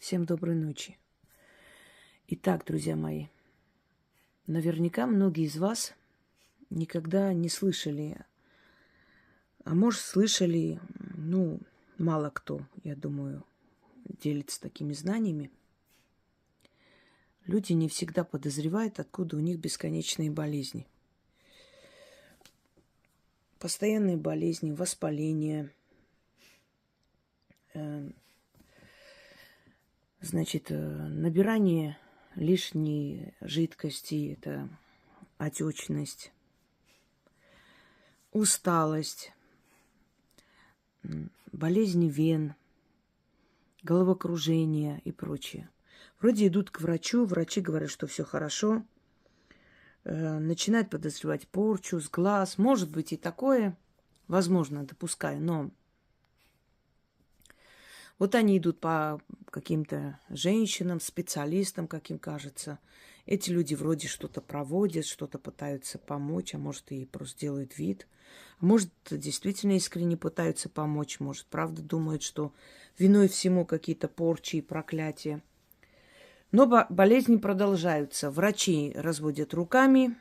Всем доброй ночи. Итак, друзья мои, наверняка многие из вас никогда не слышали, а может слышали, мало кто, я думаю, делится такими знаниями. Люди не всегда подозревают, откуда у них бесконечные болезни. Постоянные болезни, воспаление, набирание лишней жидкости, это отечность, усталость, болезни вен, головокружение и прочее. Вроде идут к врачу, врачи говорят, что все хорошо, начинают подозревать порчу с глаз. Может быть и такое, возможно, допускаю, но вот они идут по каким-то женщинам, специалистам, как им кажется. Эти люди вроде что-то проводят, что-то пытаются помочь, а может и просто делают вид. А может, действительно искренне пытаются помочь, может, правда думают, что виной всему какие-то порчи и проклятия. Но болезни продолжаются. Врачи разводят руками.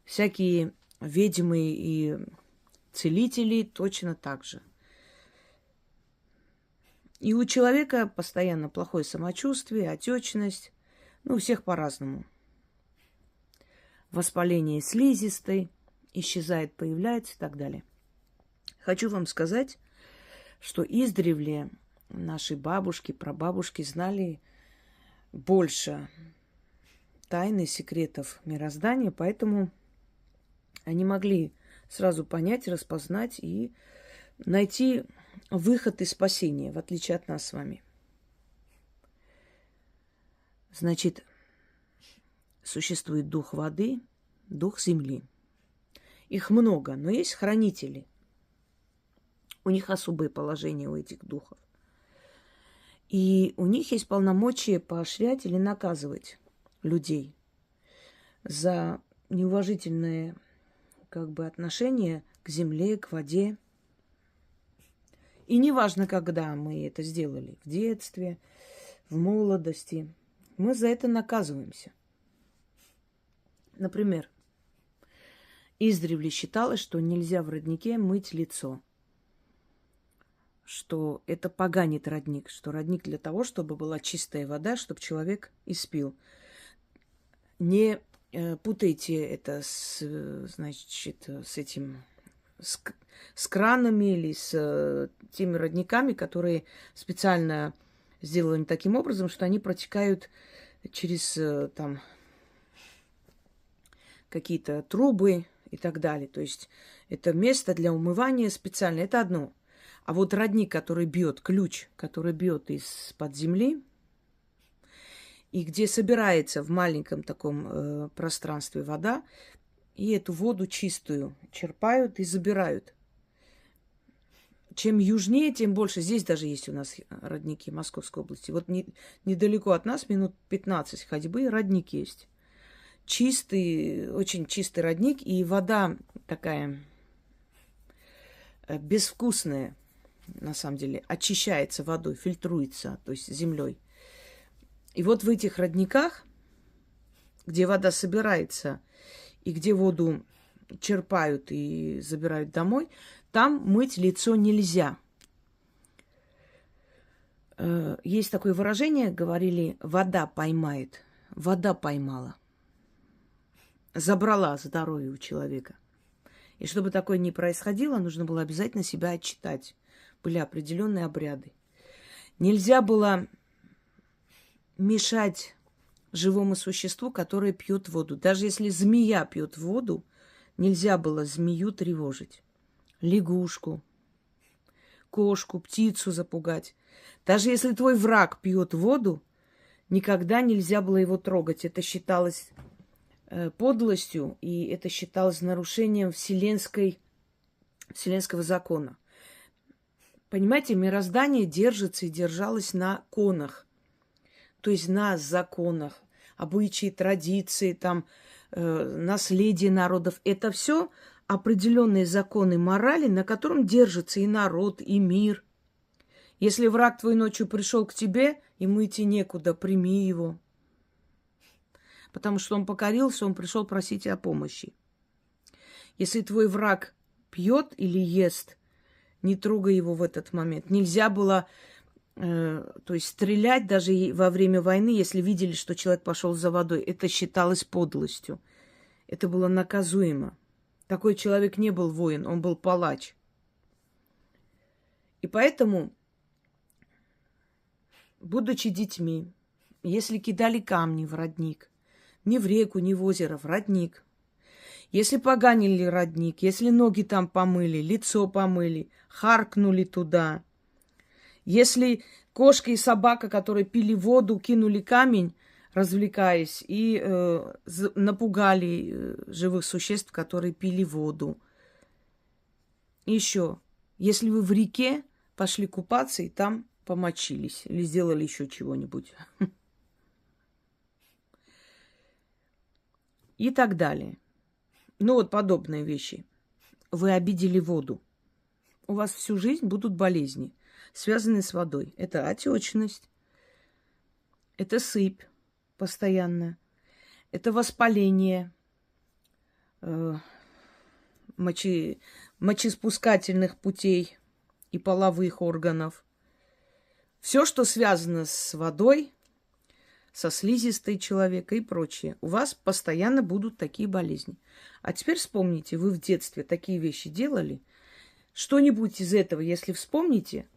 Всякие ведьмы и целители точно так же. И у человека постоянно плохое самочувствие, отечность. У всех по-разному. Воспаление слизистой исчезает, появляется и так далее. Хочу вам сказать, что издревле наши бабушки, прабабушки знали больше тайн и секретов мироздания, поэтому они могли сразу понять, распознать и найти выход и спасение, в отличие от нас с вами. Значит, существует дух воды, дух земли. Их много, но есть хранители. У них особое положение, у этих духов. И у них есть полномочия поощрять или наказывать людей за неуважительное отношение к земле, к воде. И неважно, когда мы это сделали, в детстве, в молодости, мы за это наказываемся. Например, издревле считалось, что нельзя в роднике мыть лицо, что это поганит родник, что родник для того, чтобы была чистая вода, чтобы человек испил. Не путайте это с кранами или с теми родниками, которые специально сделаны таким образом, что они протекают через какие-то трубы и так далее. То есть это место для умывания специально. Это одно. А вот родник, который бьет, ключ, который бьет из-под земли, и где собирается в маленьком таком пространстве вода, и эту воду чистую черпают и забирают. Чем южнее, тем больше. Здесь даже есть у нас родники Московской области. Вот недалеко от нас, минут 15 ходьбы, родник есть. Чистый, очень чистый родник, и вода такая безвкусная, на самом деле, очищается водой, фильтруется, то есть землей. И вот в этих родниках, где вода собирается, и где воду черпают и забирают домой, там мыть лицо нельзя. Есть такое выражение, говорили, вода поймает. Вода поймала. Забрала здоровье у человека. И чтобы такое не происходило, нужно было обязательно себя отчитать. Были определенные обряды. Нельзя было мешать живому существу, которое пьет воду. Даже если змея пьет воду, нельзя было змею тревожить. Лягушку, кошку, птицу запугать. Даже если твой враг пьет воду, никогда нельзя было его трогать. Это считалось подлостью, и это считалось нарушением вселенского закона. Понимаете, мироздание держится и держалось на конах. То есть на законах, обычаи, традиции, наследие народов. Это все определенные законы морали, на котором держится и народ, и мир. Если враг твой ночью пришел к тебе, ему идти некуда, прими его. Потому что он покорился, он пришел просить о помощи. Если твой враг пьет или ест, не трогай его в этот момент. Нельзя было, то есть стрелять даже во время войны, если видели, что человек пошел за водой. Это считалось подлостью. Это было наказуемо. Такой человек не был воин, он был палач. И поэтому, будучи детьми, если кидали камни в родник, не в реку, не в озеро, в родник, если поганили родник, если ноги там помыли, лицо помыли, харкнули туда, если кошка и собака, которые пили воду, кинули камень, развлекаясь, и напугали живых существ, которые пили воду. Еще, если вы в реке пошли купаться и там помочились или сделали еще чего-нибудь. И так далее. Ну вот подобные вещи. Вы обидели воду. У вас всю жизнь будут болезни, связанные с водой. Это отечность, это сыпь постоянно, это воспаление мочеспускательных путей и половых органов. Все, что связано с водой, со слизистой человека и прочее. У вас постоянно будут такие болезни. А теперь вспомните, вы в детстве такие вещи делали. Что-нибудь из этого, если вспомните,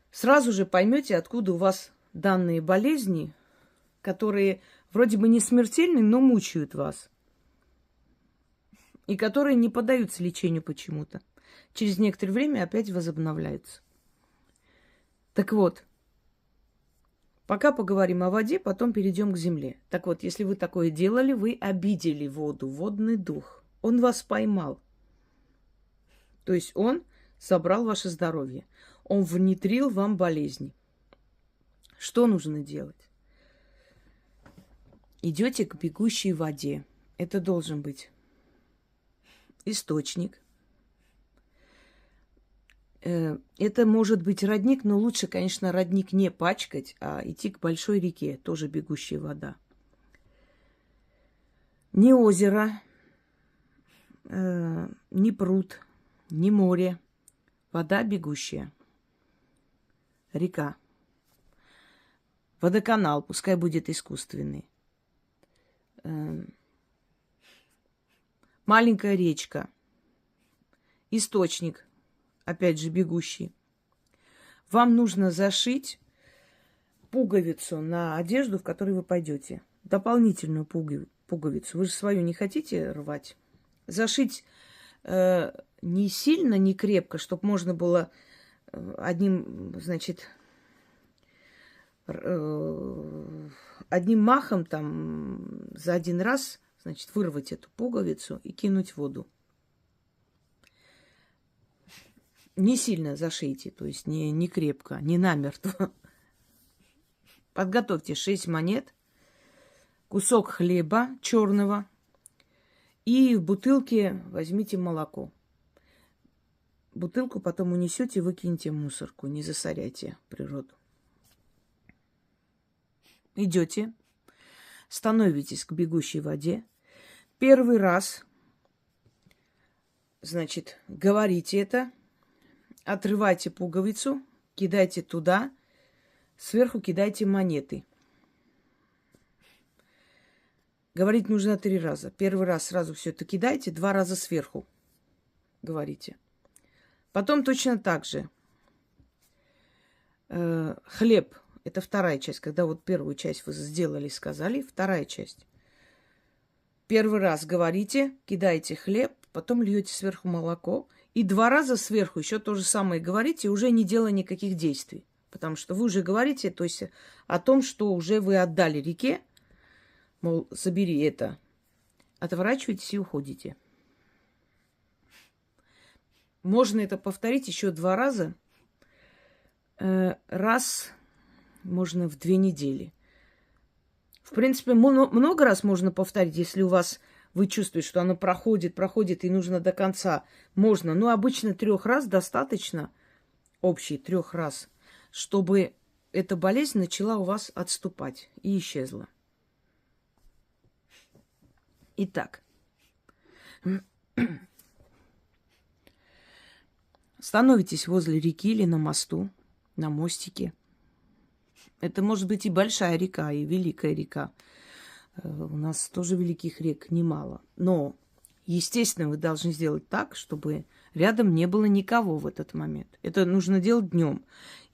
сразу же поймете, откуда у вас данные болезни, которые вроде бы не смертельны, но мучают вас. И которые не поддаются лечению почему-то. Через некоторое время опять возобновляются. Так вот, пока поговорим о воде, потом перейдем к земле. Так вот, если вы такое делали, вы обидели воду, водный дух. Он вас поймал. То есть он забрал ваше здоровье. Он внедрил вам болезни. Что нужно делать? Идете к бегущей воде. Это должен быть источник. Это может быть родник, но лучше, конечно, родник не пачкать, а идти к большой реке, тоже бегущая вода. Не озеро, не пруд, не море. Вода бегущая. Река. Водоканал, пускай будет искусственный. Маленькая речка. Источник. Опять же, бегущий. Вам нужно зашить пуговицу на одежду, в которой вы пойдете. Дополнительную пуговицу. Вы же свою не хотите рвать. Зашить не сильно, не крепко, чтобы можно было одним, значит, одним махом там за один раз, значит, вырвать эту пуговицу и кинуть в воду. Не сильно зашейте, то есть не крепко, не намертво. Подготовьте 6 монет, кусок хлеба черного и в бутылке возьмите молоко. Бутылку потом унесете и выкинете в мусорку, не засоряйте природу. Идете, становитесь к бегущей воде. Первый раз, значит, говорите это. Отрывайте пуговицу, кидайте туда, сверху кидайте монеты. Говорить нужно 3 раза. Первый раз сразу все это кидайте, 2 раза сверху говорите. Потом точно так же. Хлеб. Это вторая часть. Когда вот первую часть вы сделали, сказали, вторая часть. Первый раз говорите, кидаете хлеб, потом льете сверху молоко. И 2 раза сверху еще то же самое говорите, уже не делая никаких действий. Потому что вы уже говорите, то есть о том, что уже вы отдали реке, мол, забери это. Отворачиваетесь и уходите. Можно это повторить еще 2 раза. Раз можно в 2 недели. В принципе, много раз можно повторить, если у вас вы чувствуете, что оно проходит, и нужно до конца. Можно, но обычно 3 раз достаточно. Общий 3 раз. чтобы эта болезнь начала у вас отступать и исчезла. Итак, становитесь возле реки или на мосту, на мостике. Это может быть и большая река, и великая река. У нас тоже великих рек немало. Но, естественно, вы должны сделать так, чтобы рядом не было никого в этот момент. Это нужно делать днем.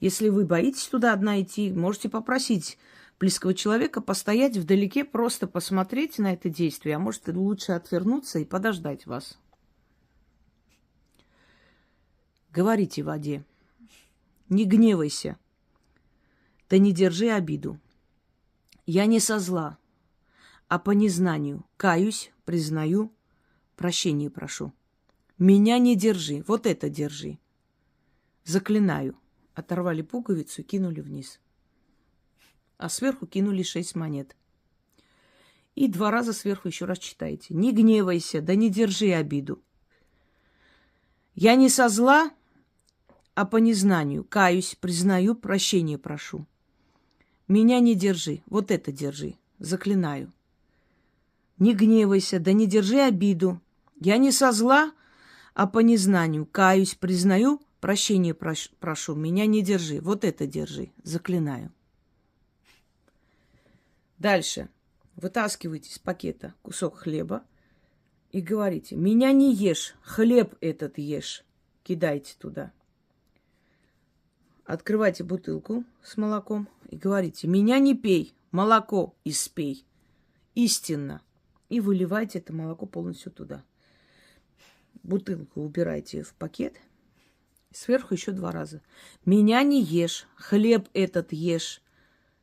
Если вы боитесь туда одна идти, можете попросить близкого человека постоять вдалеке, просто посмотреть на это действие, а может лучше отвернуться и подождать вас. Говорите воде: не гневайся, да не держи обиду. Я не со зла, а по незнанию. Каюсь, признаю, прощения прошу. Меня не держи, вот это держи. Заклинаю. Оторвали пуговицу и кинули вниз. А сверху кинули 6 монет. И 2 раза сверху еще раз читайте. Не гневайся, да не держи обиду. Я не со зла, а по незнанию. Каюсь, признаю, прощения прошу. Меня не держи, вот это держи. Заклинаю. Не гневайся, да не держи обиду. Я не со зла, а по незнанию. Каюсь, признаю, прощения прошу. Меня не держи, вот это держи. Заклинаю. Дальше. Вытаскивайте из пакета кусок хлеба и говорите: меня не ешь, хлеб этот ешь. Кидайте туда. Открывайте бутылку с молоком и говорите: меня не пей, молоко испей. Истинно. И выливайте это молоко полностью туда. Бутылку убирайте в пакет. Сверху еще 2 раза. Меня не ешь, хлеб этот ешь.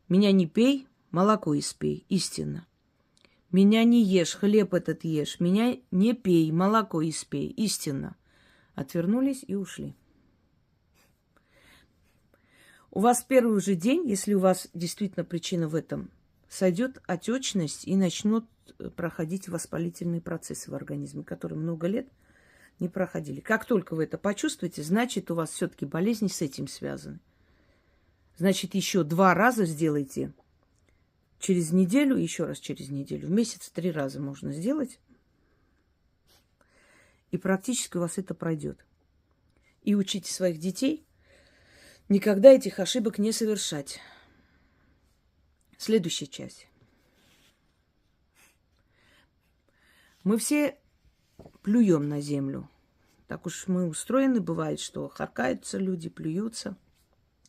Меня не пей, молоко испей. Истинно. Меня не ешь, хлеб этот ешь. Меня не пей, молоко испей. Истинно. Отвернулись и ушли. У вас первый же день, если у вас действительно причина в этом, сойдет отечность и начнут проходить воспалительные процессы в организме, которые много лет не проходили. Как только вы это почувствуете, значит, у вас все-таки болезни с этим связаны. Значит, еще 2 раза сделайте через неделю, еще раз через неделю. В месяц 3 раза можно сделать. И практически у вас это пройдет. И учите своих детей никогда этих ошибок не совершать. Следующая часть. Мы все плюем на землю. Так уж мы устроены, бывает, что харкаются люди, плюются.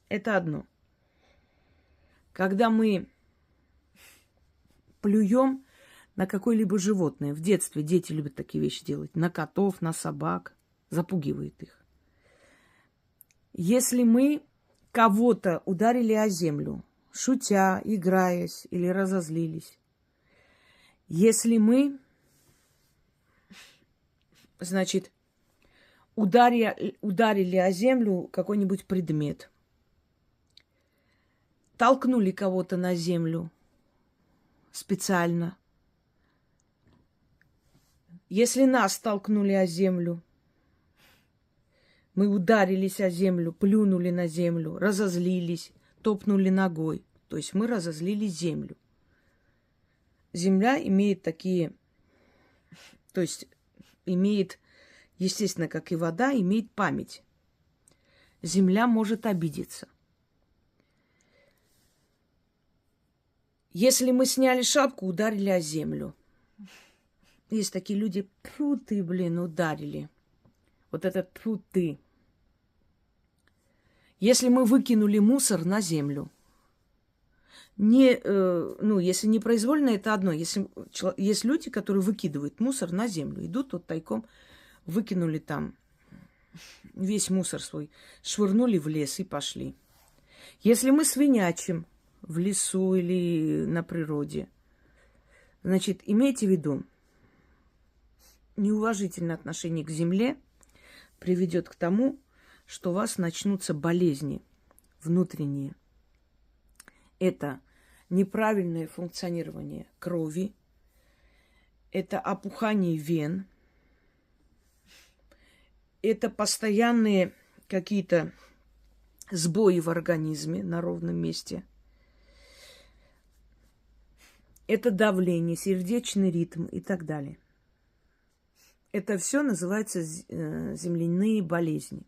Это одно. Когда мы плюем на какое-либо животное, в детстве дети любят такие вещи делать, на котов, на собак, запугивает их. Если мы кого-то ударили о землю, шутя, играясь или разозлились, если мы, значит, ударили о землю какой-нибудь предмет, толкнули кого-то на землю специально, если нас толкнули о землю, мы ударились о землю, плюнули на землю, разозлились, топнули ногой. То есть мы разозлили землю. Земля имеет такие, то есть имеет, естественно, как и вода, имеет память. Земля может обидеться. Если мы сняли шапку, ударили о землю. Есть такие люди: тьфу ты, блин, ударили. Вот это тьфу ты. Если мы выкинули мусор на землю, если непроизвольно, это одно. Если есть люди, которые выкидывают мусор на землю, идут вот тайком, выкинули там весь мусор свой, швырнули в лес и пошли. Если мы свинячим в лесу или на природе, значит, имейте в виду, неуважительное отношение к земле приведет к тому, что у вас начнутся болезни внутренние. Это неправильное функционирование крови, это опухание вен, это постоянные какие-то сбои в организме на ровном месте. Это давление, сердечный ритм и так далее. Это все называется земляные болезни.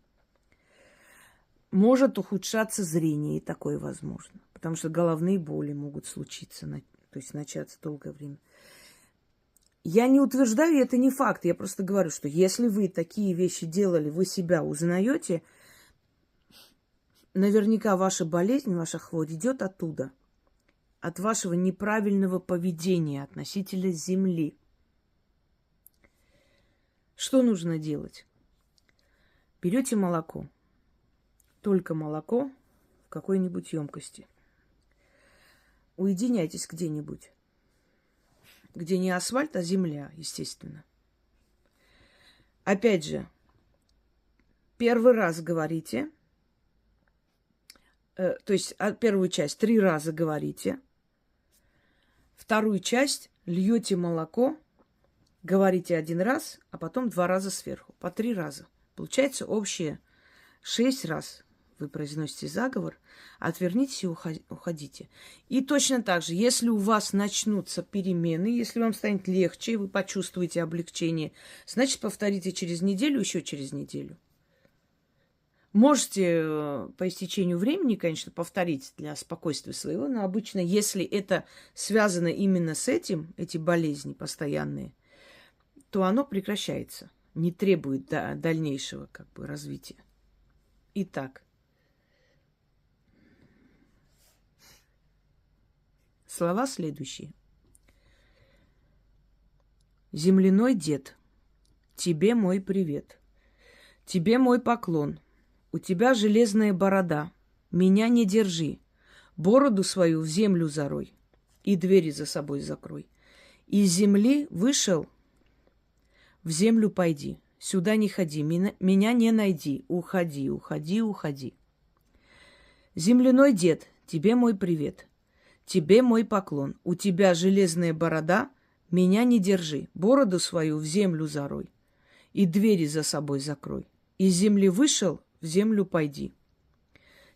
Может ухудшаться зрение, и такое возможно. Потому что головные боли могут случиться, то есть начаться долгое время. Я не утверждаю, это не факт. Я просто говорю, что если вы такие вещи делали, вы себя узнаете, наверняка ваша болезнь, ваша хворь идет оттуда. От вашего неправильного поведения относительно земли. Что нужно делать? Берете молоко. Только молоко в какой-нибудь емкости. Уединяйтесь где-нибудь. Где не асфальт, а земля, естественно. Опять же, первый раз говорите, то есть первую часть 3 раза говорите, вторую часть льете молоко, говорите 1 раз, а потом 2 раза сверху, по 3 раза. Получается общее 6 раз. Вы произносите заговор, отвернитесь и уходите. И точно так же, если у вас начнутся перемены, если вам станет легче, вы почувствуете облегчение, значит, повторите через неделю, еще через неделю. Можете по истечению времени, конечно, повторить для спокойствия своего, но обычно, если это связано именно с этим, эти болезни постоянные, то оно прекращается, не требует дальнейшего развития. Итак, слова следующие. Земляной дед, тебе мой привет, тебе мой поклон. У тебя железная борода, меня не держи, бороду свою в землю зарой и двери за собой закрой. Из земли вышел, в землю пойди, сюда не ходи, меня не найди, уходи, уходи, уходи. Земляной дед, тебе мой привет, тебе мой поклон. У тебя железная борода, меня не держи, бороду свою в землю зарой и двери за собой закрой. Из земли вышел, в землю пойди.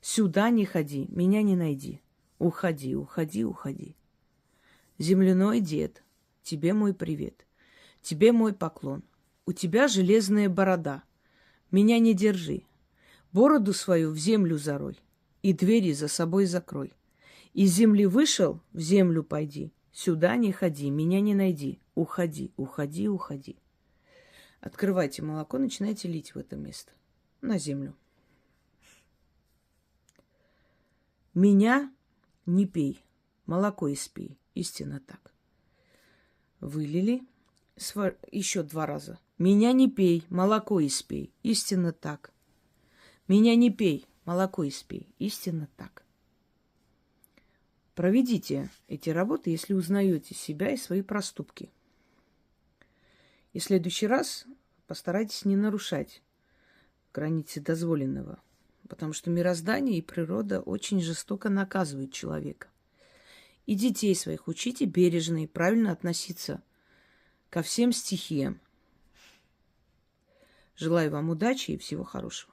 Сюда не ходи, меня не найди. Уходи, уходи, уходи. Земляной дед, тебе мой привет, тебе мой поклон. У тебя железная борода, меня не держи. Бороду свою в землю зарой и двери за собой закрой. Из земли вышел, в землю пойди. Сюда не ходи, меня не найди. Уходи, уходи, уходи. Открывайте молоко, начинайте лить в это место. На землю. Меня не пей, молоко испей. Истинно так. Вылили. Еще 2 раза. Меня не пей, молоко испей. Истинно так. Меня не пей, молоко испей. Истинно так. Проведите эти работы, если узнаете себя и свои проступки. И в следующий раз постарайтесь не нарушать границы дозволенного, потому что мироздание и природа очень жестоко наказывают человека. И детей своих учите бережно и правильно относиться ко всем стихиям. Желаю вам удачи и всего хорошего.